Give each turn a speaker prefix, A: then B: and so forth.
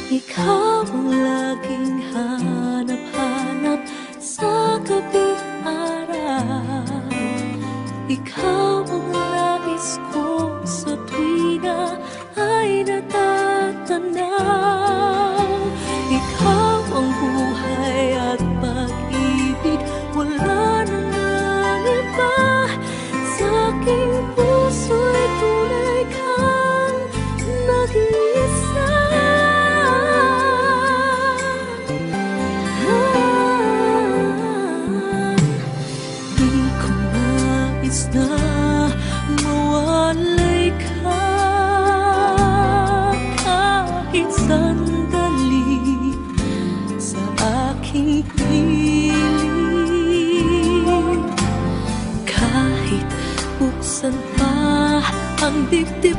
A: Ikaw ang laging hanap-hanap sa gabi araw. Ikaw ang nais ko sa tuwi na ay natatanaw. Ikaw ang buhay at pag-ibig, wala nang iba. Sa aking puso'y tunay kang nag-iisa. Di ko nais na mawalay ka kahit sandali sa aking piling. Kahit buksan pa ang dibdib